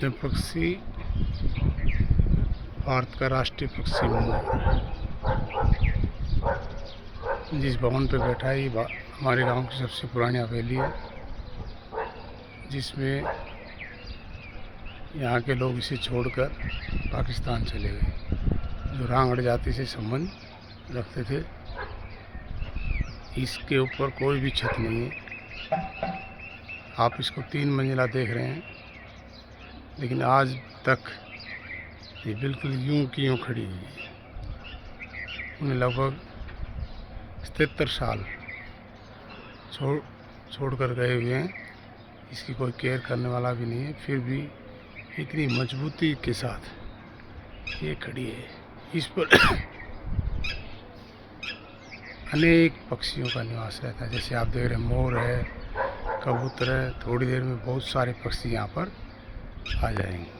ये पक्षी भारत का राष्ट्रीय पक्षी मोर जिस भवन पे बैठा है, ये हमारे गांव की सबसे पुरानी हवेली है, जिसमें यहाँ के लोग इसे छोड़कर पाकिस्तान चले गए, जो रांगड़ जाति से संबंध रखते थे। इसके ऊपर कोई भी छत नहीं है। आप इसको 3 मंजिला देख रहे हैं, लेकिन आज तक ये बिल्कुल यूं की यूं खड़ी हुई है। उन्हें लगभग 77 साल छोड़ कर गए हुए हैं। इसकी कोई केयर करने वाला भी नहीं है, फिर भी इतनी मजबूती के साथ ये खड़ी है। इस पर अनेक पक्षियों का निवास रहता है, जैसे आप देख रहे हैं मोर है, कबूतर है। थोड़ी देर में बहुत सारे पक्षी यहाँ पर आ जाएंगे।